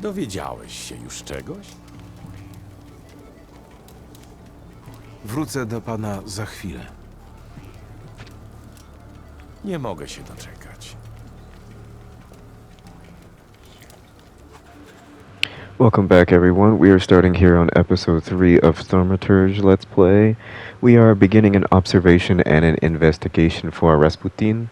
Dowiedziałeś się już czegoś? Wrócę do pana za chwilę. Nie mogę się doczekać. Welcome back, everyone. We are starting here on episode 3 of Thaumaturge Let's Play. We are beginning an observation and an investigation for Rasputin,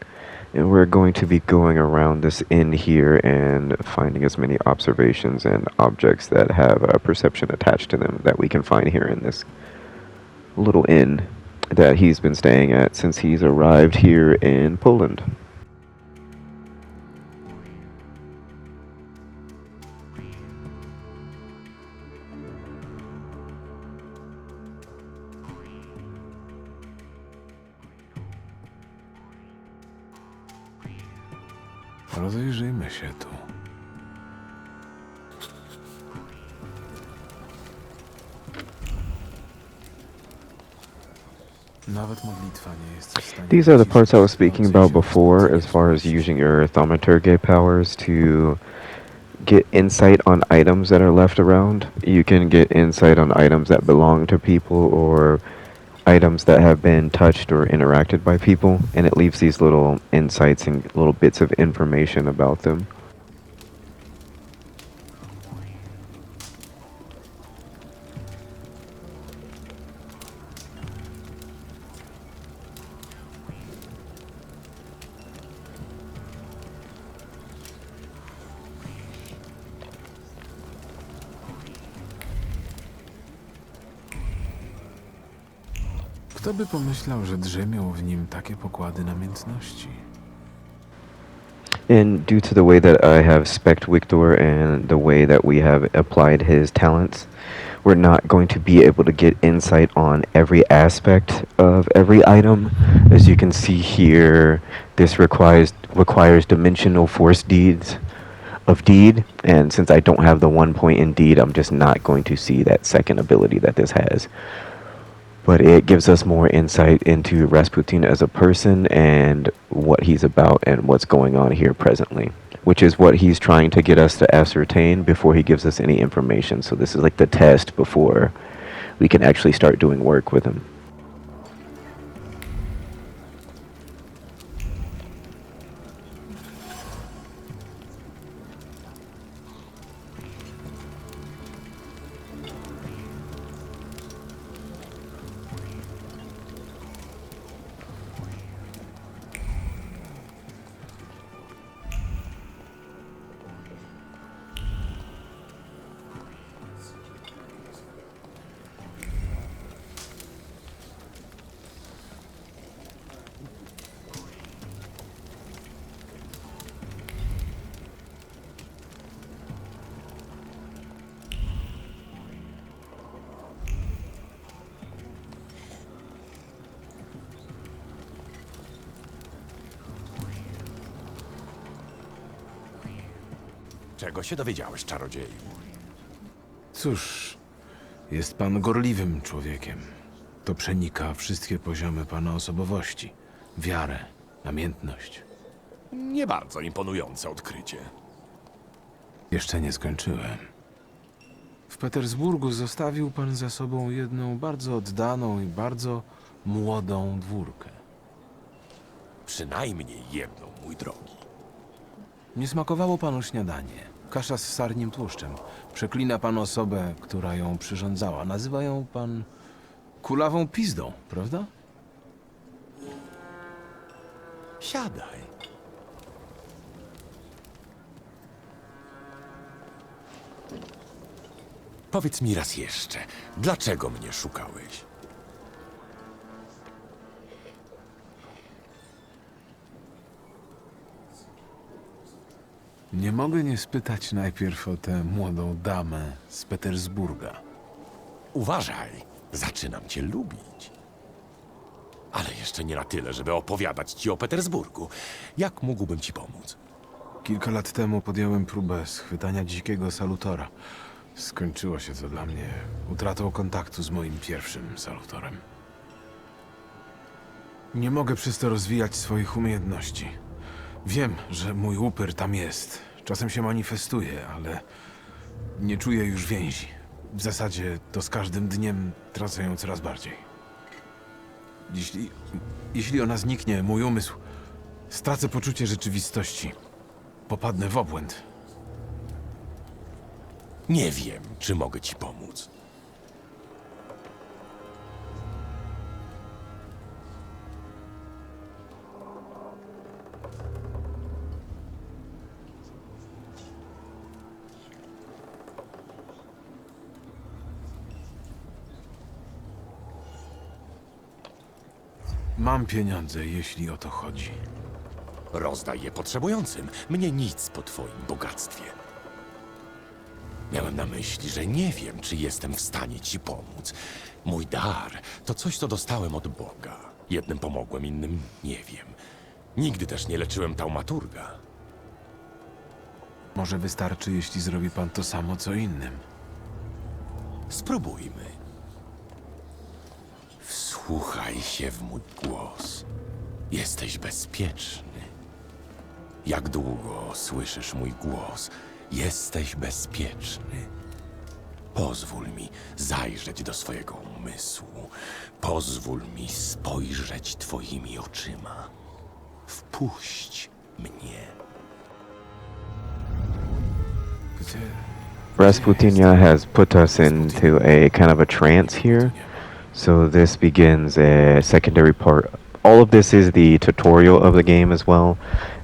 and we're going to be going around this inn here and finding as many observations and objects that have a perception attached to them that we can find here in this little inn that he's been staying at since he's arrived here in Poland. Rozejrzyjmy się tu. Nawet modlitwa nie jest w stanie... These are the parts I was speaking about before as far as using your Thaumaturge powers to get insight on items that are left around. You can get insight on items that belong to people or items that have been touched or interacted by people, and it leaves these little insights and little bits of information about them. Kto by pomyślał, że drzemią w nim takie pokłady namiętności? And due to the way that I have spec'd Victor and the way that we have applied his talents, we're not going to be able to get insight on every aspect of every item. As you can see here, this requires dimensional force deeds of deed, and since I don't have the 1 point in deed, I'm just not going to see that second ability that this has. But it gives us more insight into Rasputin as a person and what he's about and what's going on here presently, which is what he's trying to get us to ascertain before he gives us any information. So this is like the test before we can actually start doing work with him. Czego się dowiedziałeś, czarodzieju? Cóż, jest pan gorliwym człowiekiem. To przenika wszystkie poziomy pana osobowości. Wiarę, namiętność. Nie bardzo imponujące odkrycie. Jeszcze nie skończyłem. W Petersburgu zostawił pan za sobą jedną bardzo oddaną i bardzo młodą dwórkę. Przynajmniej jedną, mój drogi. Nie smakowało panu śniadanie. Kasza z sarnim tłuszczem. Przeklina pan osobę, która ją przyrządzała. Nazywa ją pan kulawą pizdą, prawda? Siadaj. Powiedz mi raz jeszcze, dlaczego mnie szukałeś? Nie mogę nie spytać najpierw o tę młodą damę z Petersburga. Uważaj, zaczynam cię lubić. Ale jeszcze nie na tyle, żeby opowiadać ci o Petersburgu. Jak mógłbym ci pomóc? Kilka lat temu podjąłem próbę schwytania dzikiego salutora. Skończyło się to dla mnie utratą kontaktu z moim pierwszym salutorem. Nie mogę przez to rozwijać swoich umiejętności. Wiem, że mój upyr tam jest. Czasem się manifestuje, ale Nie czuję już więzi. W zasadzie to z każdym dniem tracę ją coraz bardziej. Jeśli ona zniknie, mój umysł, stracę poczucie rzeczywistości. Popadnę w obłęd. Nie wiem, czy mogę ci pomóc. Mam pieniądze, jeśli o to chodzi. Rozdaj je potrzebującym. Mnie nic po twoim bogactwie. Miałem na myśli, że nie wiem, czy jestem w stanie ci pomóc. Mój dar to coś, co dostałem od Boga. Jednym pomogłem, innym nie wiem. Nigdy też nie leczyłem taumaturga. Może wystarczy, jeśli zrobi pan to samo, co innym. Spróbujmy. Wsłuchaj się w mój głos. Jesteś bezpieczny. Jak długo słyszysz mój głos, jesteś bezpieczny. Pozwól mi zajrzeć do swojego umysłu. Pozwól mi spojrzeć twoimi oczyma. Wpuść mnie. Gdzie... Rasputin has put us into a kind of a trance here. So this begins a secondary part. All of this is the tutorial of the game as well.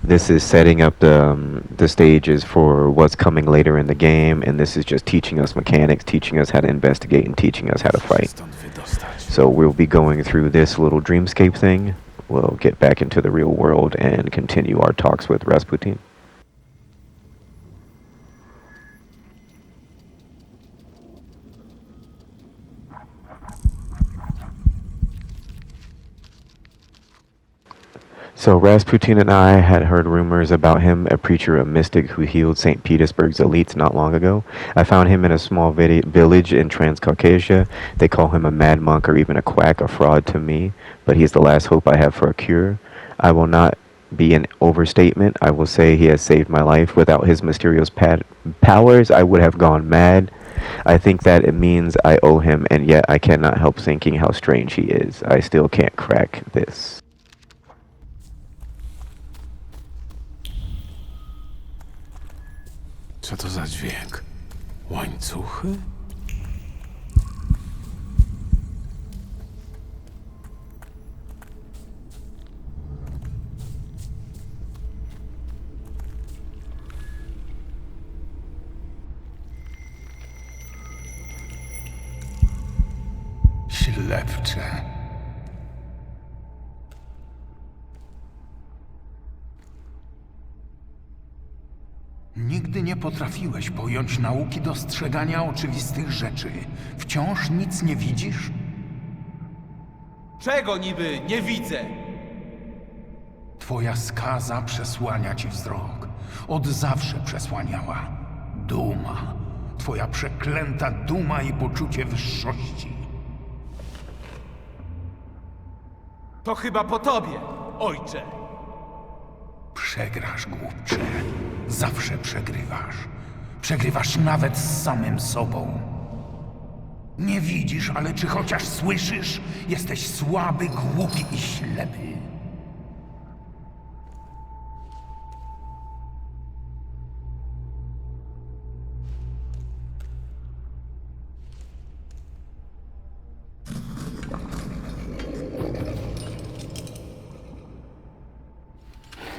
This is setting up the stages for what's coming later in the game, and this is just teaching us mechanics, teaching us how to investigate, and teaching us how to fight. Stąd wydostać. So we'll be going through this little dreamscape thing. We'll get back into the real world and continue our talks with Rasputin. So Rasputin and I had heard rumors about him, a preacher, a mystic who healed St. Petersburg's elites not long ago. I found him in a small village in Transcaucasia. They call him a mad monk or even a quack, a fraud to me, but he's the last hope I have for a cure. I will not be an overstatement. I will say he has saved my life. Without his mysterious powers, I would have gone mad. I think that it means I owe him, and yet I cannot help thinking how strange he is. I still can't crack this. Co to za dźwięk? Łańcuchy? Ślepcze. Nigdy nie potrafiłeś pojąć nauki dostrzegania oczywistych rzeczy. Wciąż nic nie widzisz? Czego niby nie widzę? Twoja skaza przesłania ci wzrok. Od zawsze przesłaniała. Duma. Twoja przeklęta duma i poczucie wyższości. To chyba po tobie, ojcze. Przegrasz, głupcze. Zawsze przegrywasz. Przegrywasz nawet z samym sobą. Nie widzisz, ale czy chociaż słyszysz? Jesteś słaby, głupi i ślepy.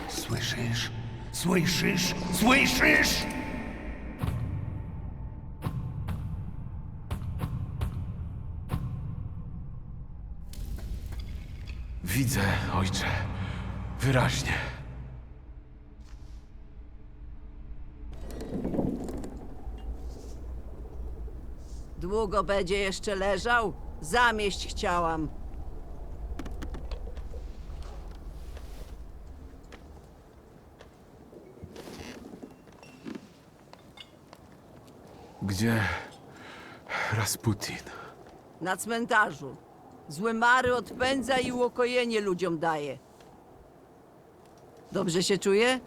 Słyszysz? Słyszysz? Słyszysz? Widzę, ojcze. Wyraźnie. Długo będzie jeszcze leżał? Zamieść chciałam. Gdzie Rasputin? Na cmentarzu. Złe mary odpędza i uokojenie ludziom daje. Dobrze się czuje?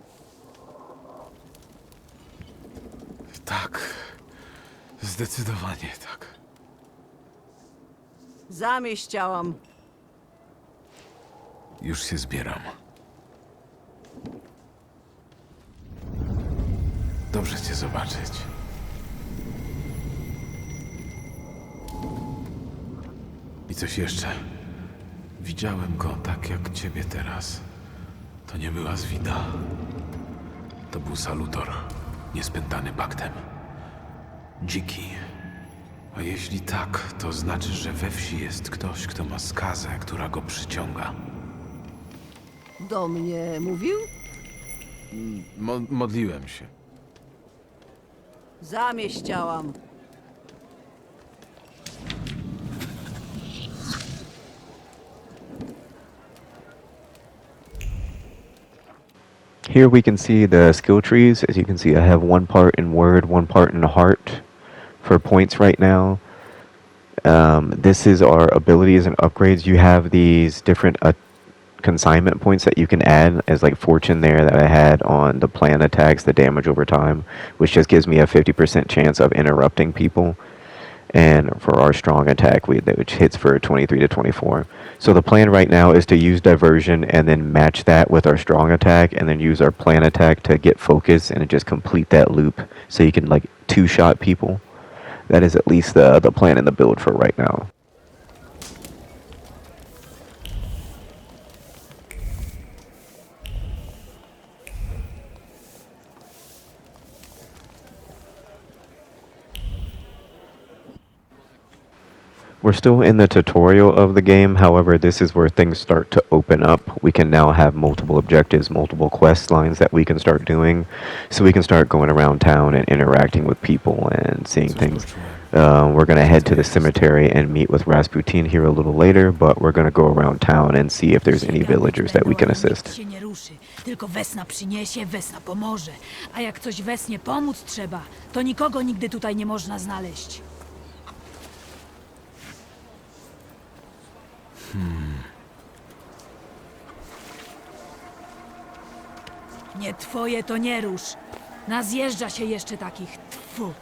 Tak. Zdecydowanie tak. Zamieściałam. Już się zbieram. Dobrze cię zobaczyć. I coś jeszcze. Widziałem go tak jak ciebie teraz. To nie była zwida. To był salutor, niespętany paktem. Dziki. A jeśli tak, to znaczy, że we wsi jest ktoś, kto ma skazę, która go przyciąga. Do mnie mówił? Modliłem się. Zamieściałam. Here we can see the skill trees. As you can see, I have one part in word, one part in heart for points right now. This is our abilities and upgrades. You have these different consignment points that you can add as like fortune there that I had on the plan attacks, the damage over time, which just gives me a 50% chance of interrupting people. And for our strong attack, which hits for 23 to 24. So the plan right now is to use diversion and then match that with our strong attack and then use our plan attack to get focus and just complete that loop so you can like two-shot people. That is at least the plan in the build for right now. We're still in the tutorial of the game, however, this is where things start to open up. We can now have multiple objectives, multiple quest lines that we can start doing, so we can start going around town and interacting with people and seeing things. We're going to head to the cemetery and meet with Rasputin here a little later, but we're going to go around town and see if there's any villagers that we can assist. Się nie ruszy, tylko Wesna przyniesie, Wesna pomoże. A jak coś Wesnie pomóc trzeba, to nikogo nigdy tutaj nie można znaleźć. Nie twoje to nie rusz. Nazjeżdża się jeszcze takich. Tfu.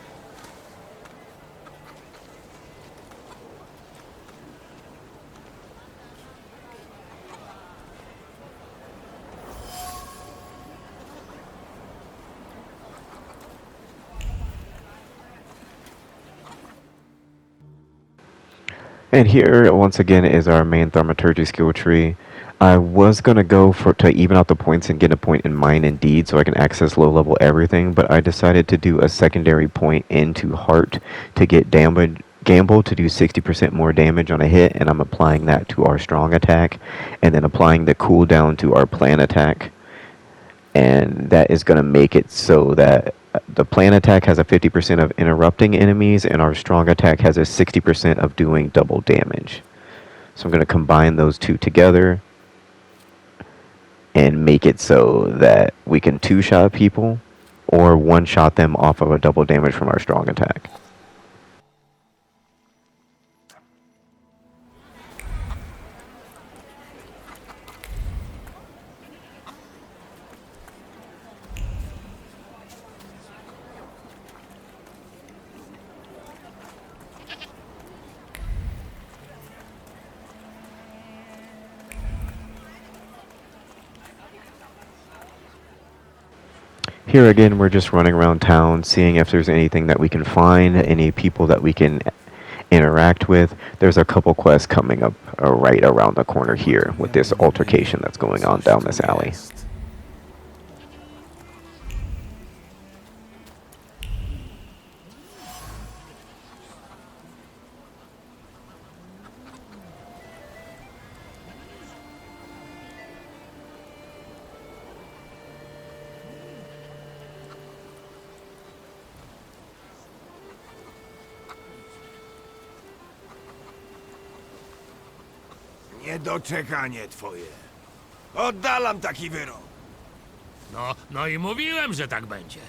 And here, once again, is our main Thaumaturge skill tree. I was going to go to even out the points and get a point in Mind and Deed so I can access low-level everything, but I decided to do a secondary point into Heart to get Gamble to do 60% more damage on a hit, and I'm applying that to our strong attack, and then applying the cooldown to our plan attack. And that is going to make it so that the plan attack has a 50% of interrupting enemies, and our strong attack has a 60% of doing double damage. So I'm going to combine those two together and make it so that we can two-shot people or one-shot them off of a double damage from our strong attack. Here again, we're just running around town, seeing if there's anything that we can find, any people that we can interact with. There's a couple quests coming up right around the corner here with this altercation that's going on down this alley. Niedoczekanie twoje. Oddalam taki wyrok. No i mówiłem, że tak będzie.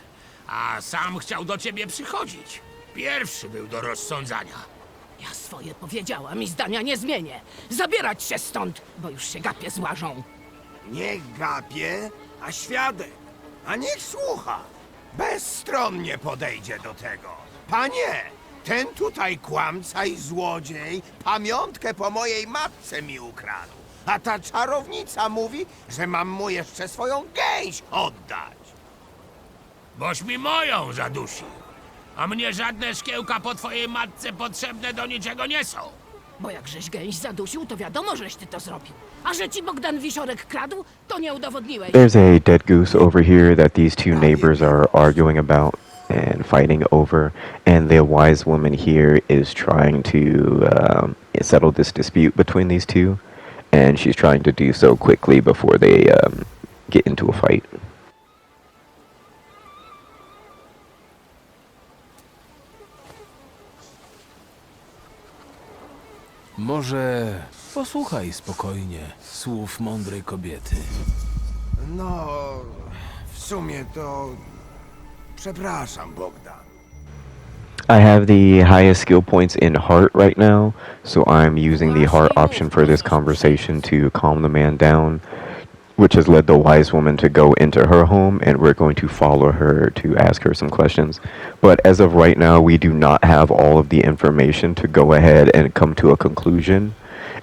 A sam chciał do ciebie przychodzić. Pierwszy był do rozsądzania. Ja swoje powiedziałam i zdania nie zmienię. Zabierać się stąd, bo już się gapie złażą. Nie gapie, a świadek. A niech słucha. Bezstronnie podejdzie do tego. Panie, Ten tutaj kłamca i złodziej pamiątkę po mojej matce mi ukradł. A ta czarownica mówi, że mam mu jeszcze swoją gęś oddać. Boś mi moją zadusił. A mnie żadne szkiełka po twojej matce potrzebne do niczego nie są. Bo jak żeś gęś zadusił, to wiadomo, żeś ty to zrobił. A że ci Bogdan Wisiorek kradł, to nie udowodniłeś. There's a dead goose over here that these two neighbors are arguing about and fighting over, and the wise woman here is trying to settle this dispute between these two, and she's trying to do so quickly before they get into a fight. Może posłuchaj spokojnie słów mądrej kobiety. No, w sumie to... Przepraszam, Bogdan. I have the highest skill points in heart right now, so I'm using the heart option for this conversation to calm the man down, which has led the wise woman to go into her home, and we're going to follow her to ask her some questions. But as of right now, we do not have all of the information to go ahead and come to a conclusion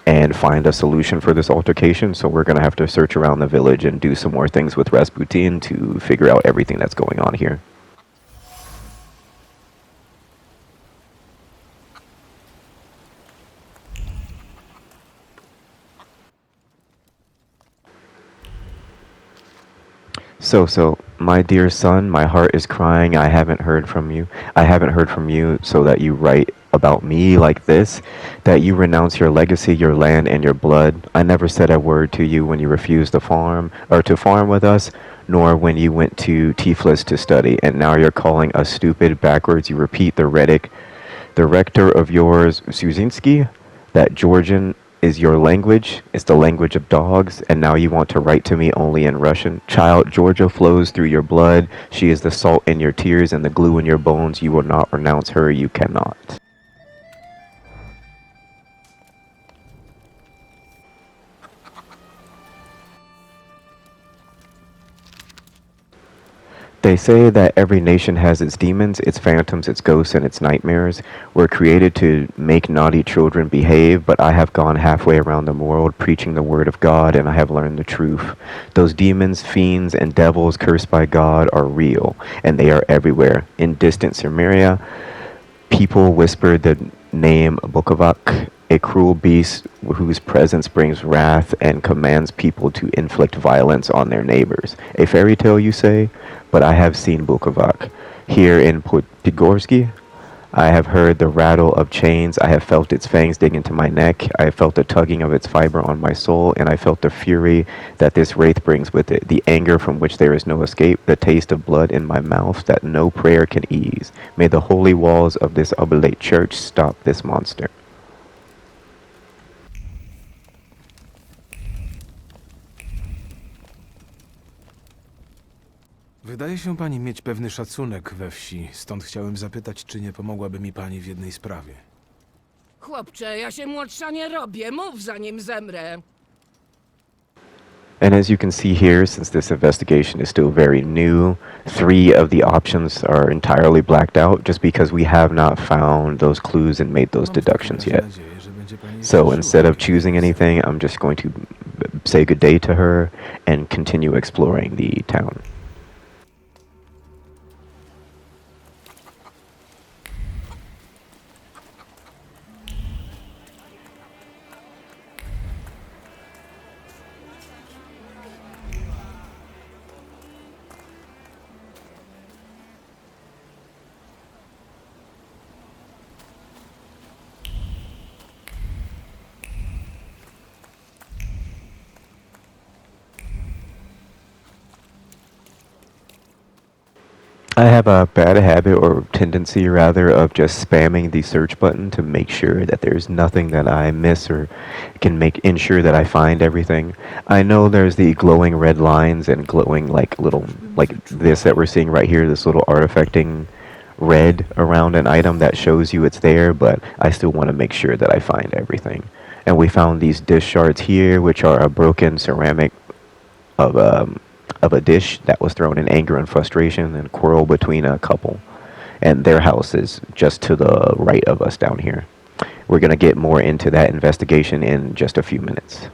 and find a solution for this altercation, so we're going to have to search around the village and do some more things with Rasputin to figure out everything that's going on here. So, my dear son, my heart is crying. I haven't heard from you. I haven't heard from you, so that you write about me like this, that you renounce your legacy, your land, and your blood. I never said a word to you when you refused to farm with us, nor when you went to Tiflis to study, and now you're calling us stupid backwards. You repeat the rhetoric. The rector of yours, Suzinski, that Georgian is your language. It's the language of dogs, and now you want to write to me only in Russian. Child, Georgia flows through your blood. She is the salt in your tears and the glue in your bones. You will not renounce her. You cannot. They say that every nation has its demons, its phantoms, its ghosts, and its nightmares. We're created to make naughty children behave, but I have gone halfway around the world preaching the word of God, and I have learned the truth. Those demons, fiends, and devils cursed by God are real, and they are everywhere. In distant Sumeria, people whispered the name Bukovac, a cruel beast whose presence brings wrath and commands people to inflict violence on their neighbors. A fairy tale, you say? But I have seen Bukovac. Here in Pigorsky, I have heard the rattle of chains. I have felt its fangs dig into my neck. I have felt the tugging of its fiber on my soul, and I felt the fury that this wraith brings with it, the anger from which there is no escape, the taste of blood in my mouth that no prayer can ease. May the holy walls of this oblate church stop this monster. Wydaje się pani mieć pewny szacunek we wsi, stąd chciałem zapytać, czy nie pomogłaby mi pani w jednej sprawie. Chłopcze, ja się młodsza nie robię. Mów, zanim zemrę. And as you can see here, since this investigation is still very new, 3 of the options are entirely blacked out just because we have not found those clues and made those deductions yet. So instead of choosing anything, I'm just going to say good day to her and continue exploring the town. I have a bad habit or tendency rather of just spamming the search button to make sure that there's nothing that I miss or can ensure that I find everything. I know there's the glowing red lines and glowing like this that we're seeing right here, this little artifacting red around an item that shows you it's there, but I still want to make sure that I find everything. And we found these dish shards here, which are a broken ceramic of a dish that was thrown in anger and frustration and quarrel between a couple. and their house is just to the right of us down here. We're going to get more into that investigation in just a few minutes.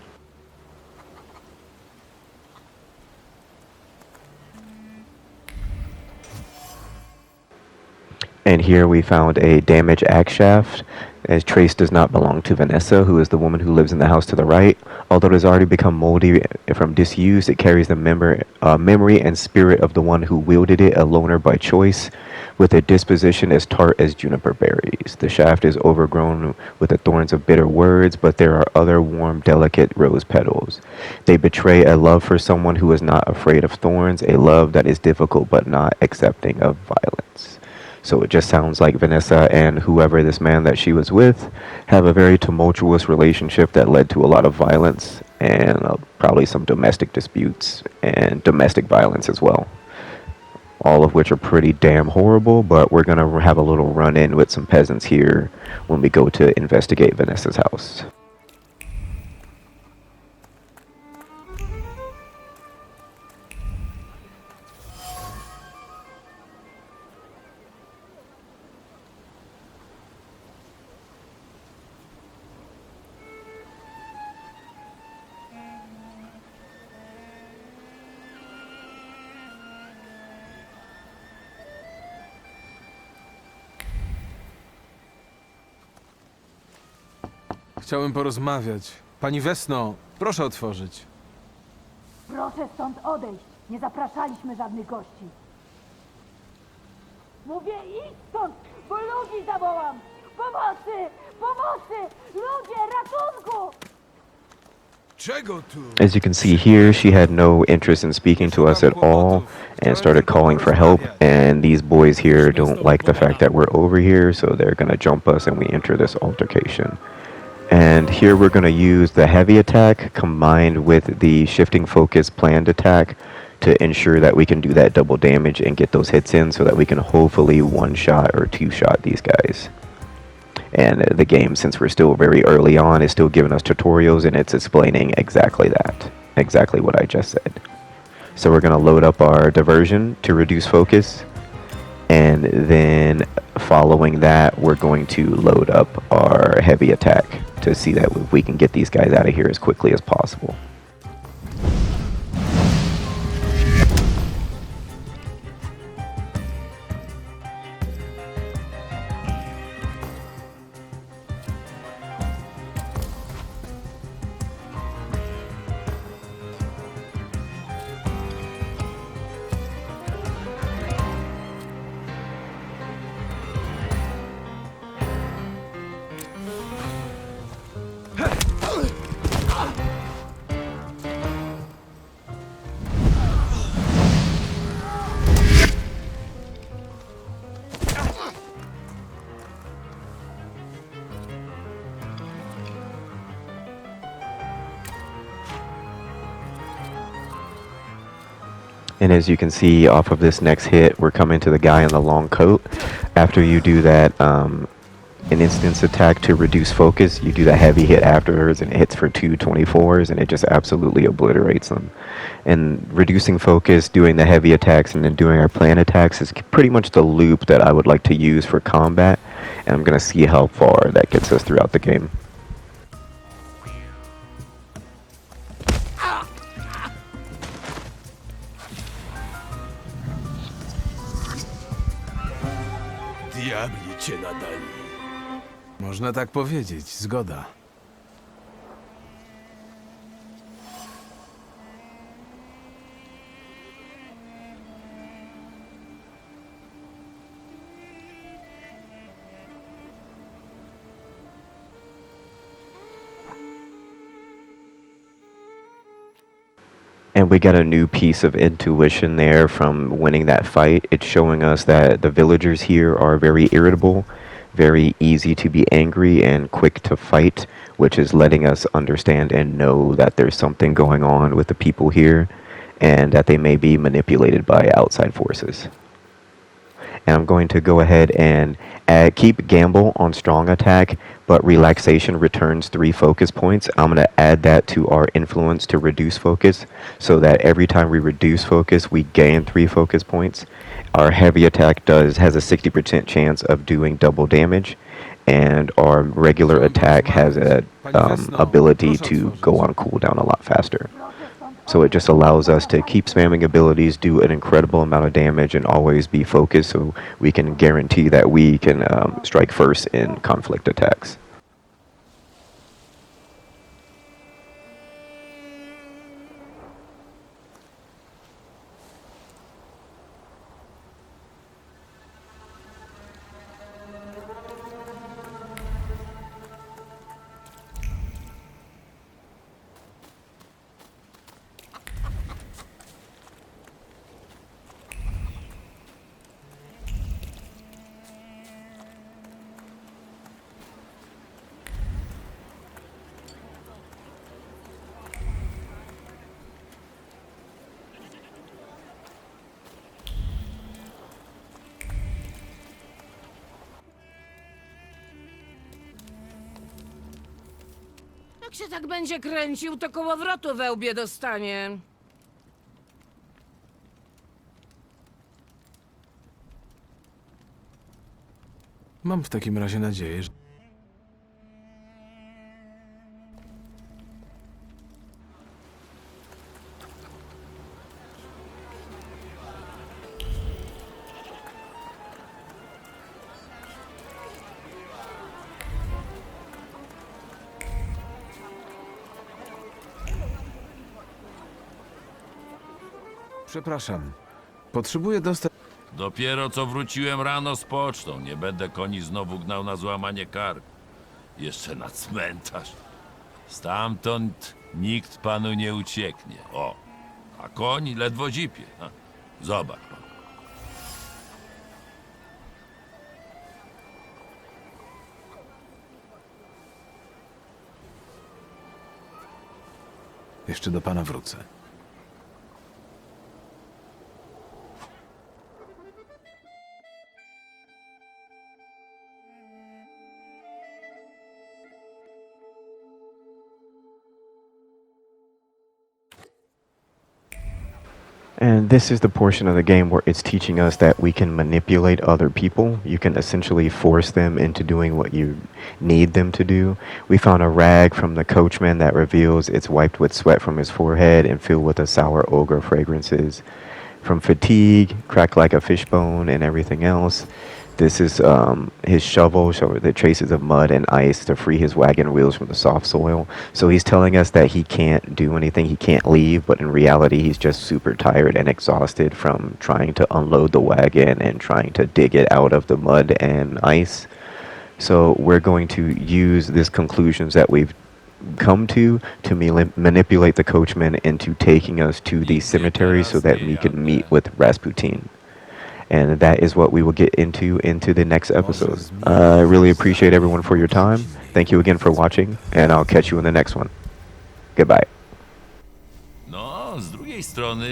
And here we found a damaged axe shaft, as trace does not belong to Vanessa, who is the woman who lives in the house to the right. Although it has already become moldy from disuse, it carries the memory and spirit of the one who wielded it, a loner by choice, with a disposition as tart as juniper berries. The shaft is overgrown with the thorns of bitter words, but there are other warm, delicate rose petals. They betray a love for someone who is not afraid of thorns, a love that is difficult but not accepting of violence. So it just sounds like Vanessa and whoever this man that she was with have a very tumultuous relationship that led to a lot of violence and probably some domestic disputes and domestic violence as well. All of which are pretty damn horrible, but we're going to have a little run-in with some peasants here when we go to investigate Vanessa's house. Chciałem porozmawiać. Pani Wesno, proszę otworzyć. Proszę stąd odejść. Nie zapraszaliśmy żadnych gości. Mówię, idź stąd, bo ludzi zawołam! Pomocy! Pomocy! Ludzie, ratunku! Czego tu? As you can see here, she had no interest in speaking to us at all and started calling for help, and these boys here don't like the fact that we're over here, so they're gonna jump us and we enter this altercation. And here we're going to use the heavy attack combined with the shifting focus planned attack to ensure that we can do that double damage and get those hits in so that we can hopefully one-shot or two-shot these guys. And the game, since we're still very early on, is still giving us tutorials and it's explaining exactly that. Exactly what I just said. So we're going to load up our diversion to reduce focus. And then following that, we're going to load up our heavy attack to see that we can get these guys out of here as quickly as possible. And as you can see off of this next hit, we're coming to the guy in the long coat. After you do that an instance attack to reduce focus, you do the heavy hit afterwards and it hits for 224s and it just absolutely obliterates them. And reducing focus, doing the heavy attacks, and then doing our plan attacks is pretty much the loop that I would like to use for combat. And I'm going to see how far that gets us throughout the game. Diabli cię nadali. Można tak powiedzieć, zgoda. And we got a new piece of intuition there from winning that fight. It's showing us that the villagers here are very irritable, very easy to be angry, and quick to fight, which is letting us understand and know that there's something going on with the people here and that they may be manipulated by outside forces. And I'm going to go ahead and keep Gamble on strong attack, but relaxation returns 3 focus points. I'm going to add that to our influence to reduce focus so that every time we reduce focus, we gain 3 focus points. our heavy attack has a 60% chance of doing double damage, and our regular attack has a ability to go on cooldown a lot faster. So it just allows us to keep spamming abilities, do an incredible amount of damage, and always be focused, so we can guarantee that we can strike first in conflict attacks. Jak się tak będzie kręcił, to kołowrotu we łbie dostanie. Mam w takim razie nadzieję, że... Przepraszam. Potrzebuję dostać... Dopiero co wróciłem rano z pocztą. Nie będę koni znowu gnał na złamanie karku. Jeszcze na cmentarz. Stamtąd nikt panu nie ucieknie. O, a koń ledwo zipie. Ha, zobacz pan. Jeszcze do pana wrócę. And this is the portion of the game where it's teaching us that we can manipulate other people. You can essentially force them into doing what you need them to do. We found a rag from the coachman that reveals it's wiped with sweat from his forehead and filled with the sour ogre fragrances. From fatigue, cracked like a fishbone, and everything else. This is his shovel, so the traces of mud and ice to free his wagon wheels from the soft soil. So he's telling us that he can't do anything, he can't leave, but in reality he's just super tired and exhausted from trying to unload the wagon and trying to dig it out of the mud and ice. So we're going to use these conclusions that we've come to manipulate the coachman into taking us to the cemetery so that we can meet with Rasputin. And that is what we will get into the next episode. I really appreciate everyone for your time. Thank you again for watching, and I'll catch you in the next one. Goodbye. No, z drugiej strony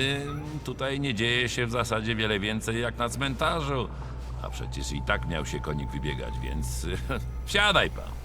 tutaj nie dzieje się w zasadzie wiele więcej jak na cmentarzu. A przecież i tak miał się konik wybiegać, więc wsiadaj pan.